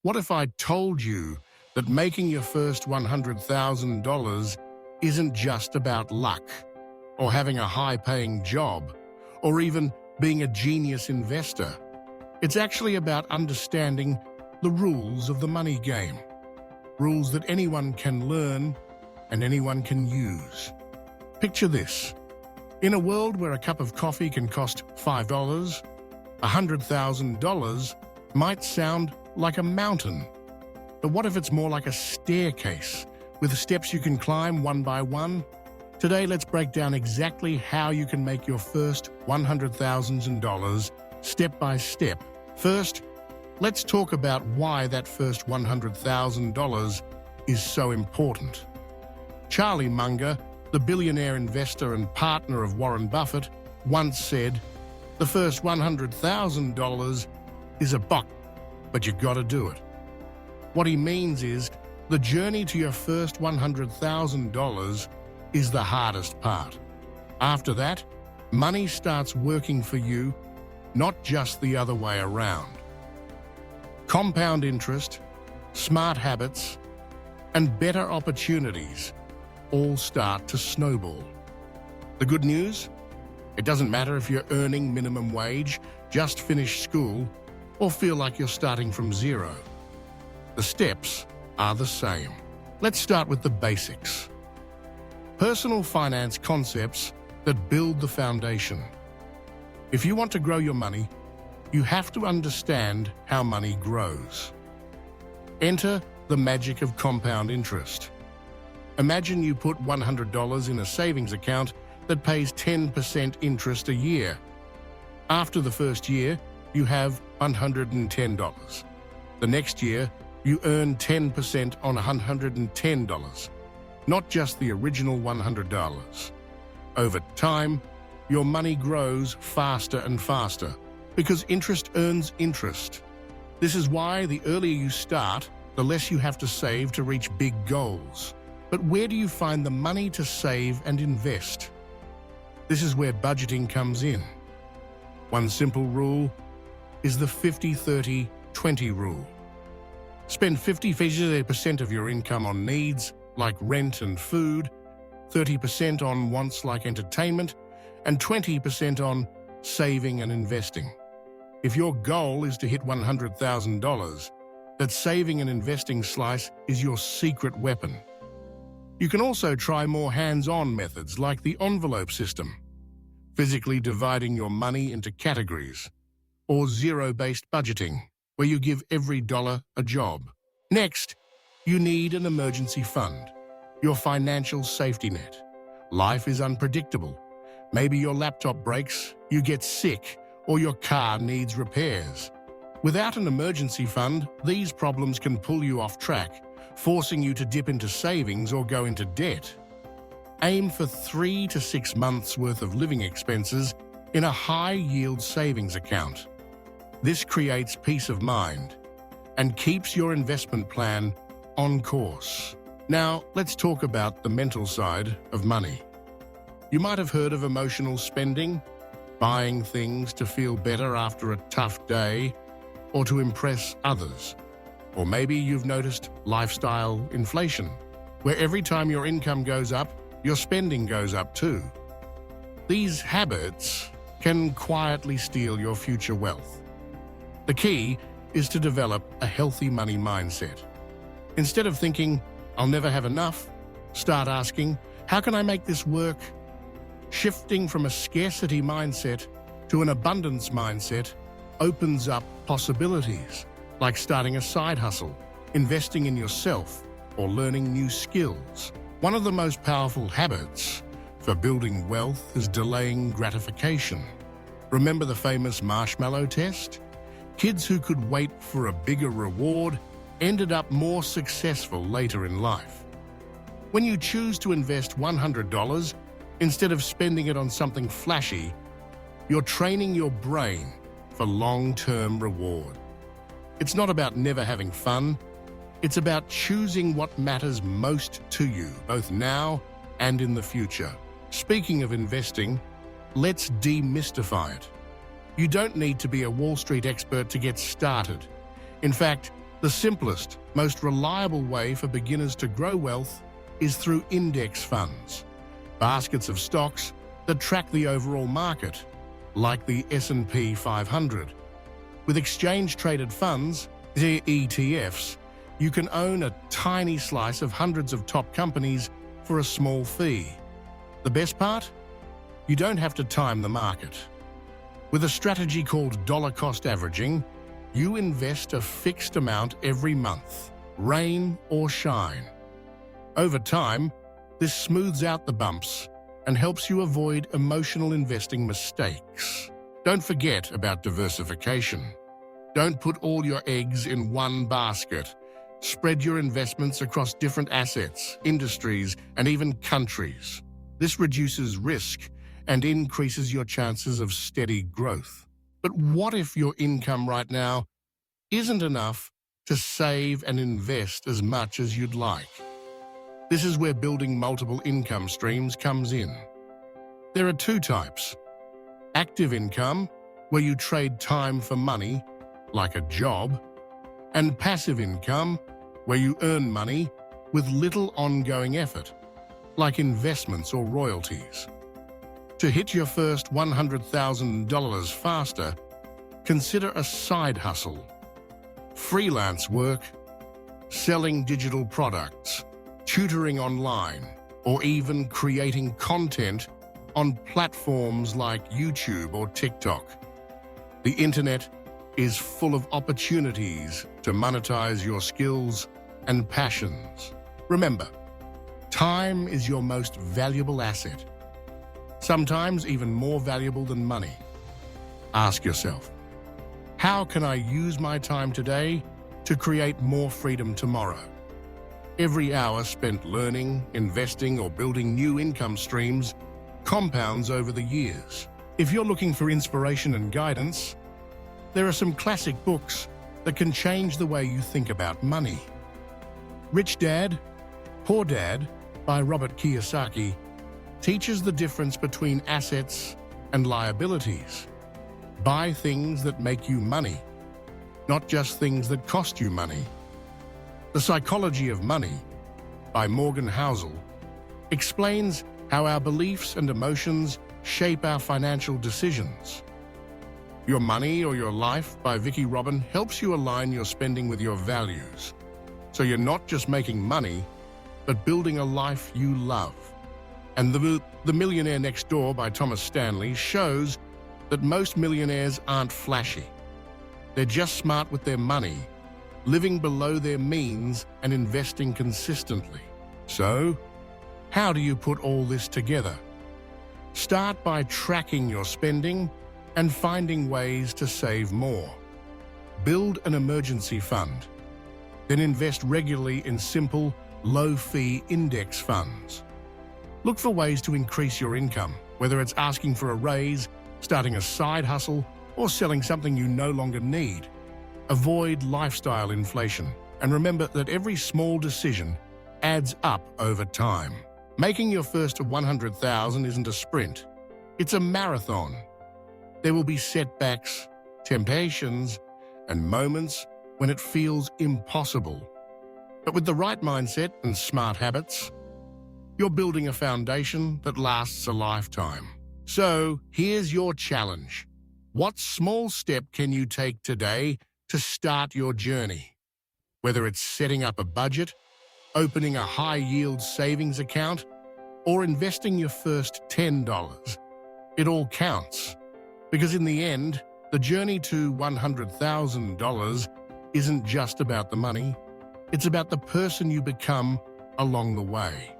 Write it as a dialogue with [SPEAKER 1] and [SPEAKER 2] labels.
[SPEAKER 1] What if I told you that making your first $100,000 isn't just about luck, or having a high-paying job, or even being a genius investor? It's actually about understanding the rules of the money game. Rules that anyone can learn and anyone can use. Picture this. In a world where a cup of coffee can cost $5, $100,000 might sound like a mountain. But what if it's more like a staircase, with steps you can climb one by one? Today, let's break down exactly how you can make your first $100,000 step by step. First, let's talk about why that first $100,000 is so important. Charlie Munger, the billionaire investor and partner of Warren Buffett, once said, "The first $100,000 is a buck, but you gotta do it." What he means is, the journey to your first $100,000 is the hardest part. After that, money starts working for you, not just the other way around. Compound interest, smart habits, and better opportunities all start to snowball. The good news? It doesn't matter if you're earning minimum wage, just finished school, or feel like you're starting from zero. The steps are the same. Let's start with the basics. Personal finance concepts that build the foundation. If you want to grow your money, you have to understand how money grows. Enter the magic of compound interest. Imagine you put $100 in a savings account that pays 10% interest a year. After the first year, you have $110. The next year, you earn 10% on $110, not just the original $100. Over time, your money grows faster and faster because interest earns interest. This is why the earlier you start, the less you have to save to reach big goals. But where do you find the money to save and invest? This is where budgeting comes in. One simple rule is the 50-30-20 rule. Spend 50% of your income on needs like rent and food, 30% on wants like entertainment, and 20% on saving and investing. If your goal is to hit $100,000, that saving and investing slice is your secret weapon. You can also try more hands-on methods like the envelope system, physically dividing your money into categories, or zero-based budgeting, where you give every dollar a job. Next, you need an emergency fund, your financial safety net. Life is unpredictable. Maybe your laptop breaks, you get sick, or your car needs repairs. Without an emergency fund, these problems can pull you off track, forcing you to dip into savings or go into debt. Aim for 3 to 6 months' worth of living expenses in a high-yield savings account. This creates peace of mind and keeps your investment plan on course. Now, let's talk about the mental side of money. You might have heard of emotional spending, buying things to feel better after a tough day or to impress others. Or maybe you've noticed lifestyle inflation, where every time your income goes up, your spending goes up too. These habits can quietly steal your future wealth. The key is to develop a healthy money mindset. Instead of thinking, "I'll never have enough," start asking, "How can I make this work?" Shifting from a scarcity mindset to an abundance mindset opens up possibilities, like starting a side hustle, investing in yourself, or learning new skills. One of the most powerful habits for building wealth is delaying gratification. Remember the famous marshmallow test? Kids who could wait for a bigger reward ended up more successful later in life. When you choose to invest $100 instead of spending it on something flashy, you're training your brain for long-term reward. It's not about never having fun. It's about choosing what matters most to you, both now and in the future. Speaking of investing, let's demystify it. You don't need to be a Wall Street expert to get started. In fact, The simplest, most reliable way for beginners to grow wealth is through index funds, baskets of stocks that track the overall market, like the S&P 500. With exchange-traded funds, the ETFs, you can own a tiny slice of hundreds of top companies for a small fee. The best part? You don't have to time the market. With a strategy called dollar cost averaging, you invest a fixed amount every month, rain or shine. Over time, this smooths out the bumps and helps you avoid emotional investing mistakes. Don't forget about diversification. Don't put all your eggs in one basket. Spread your investments across different assets, industries, and even countries. This reduces risk and increases your chances of steady growth. But what if your income right now isn't enough to save and invest as much as you'd like? This is where building multiple income streams comes in. There are two types: active income, where you trade time for money, like a job, and passive income, where you earn money with little ongoing effort, like investments or royalties. To hit your first $100,000 faster, consider a side hustle: freelance work, selling digital products, tutoring online, or even creating content on platforms like YouTube or TikTok. The internet is full of opportunities to monetize your skills and passions. Remember, time is your most valuable asset, sometimes even more valuable than money. Ask yourself, how can I use my time today to create more freedom tomorrow? Every hour spent learning, investing, or building new income streams compounds over the years. If you're looking for inspiration and guidance, there are some classic books that can change the way you think about money. Rich Dad, Poor Dad by Robert Kiyosaki teaches the difference between assets and liabilities. Buy things that make you money, not just things that cost you money. The Psychology of Money by Morgan Housel explains how our beliefs and emotions shape our financial decisions. Your Money or Your Life by Vicki Robin helps you align your spending with your values, so you're not just making money, but building a life you love. And The Millionaire Next Door by Thomas Stanley shows that most millionaires aren't flashy. They're just smart with their money, living below their means and investing consistently. So, how do you put all this together? Start by tracking your spending and finding ways to save more. Build an emergency fund. Then invest regularly in simple, low-fee index funds. Look for ways to increase your income, whether it's asking for a raise, starting a side hustle, or selling something you no longer need. Avoid lifestyle inflation, and remember that every small decision adds up over time. Making your first $100,000 isn't a sprint, it's a marathon. There will be setbacks, temptations, and moments when it feels impossible. But with the right mindset and smart habits, you're building a foundation that lasts a lifetime. So, here's your challenge. What small step can you take today to start your journey? Whether it's setting up a budget, opening a high-yield savings account, or investing your first $10, it all counts. Because in the end, the journey to $100,000 isn't just about the money, it's about the person you become along the way.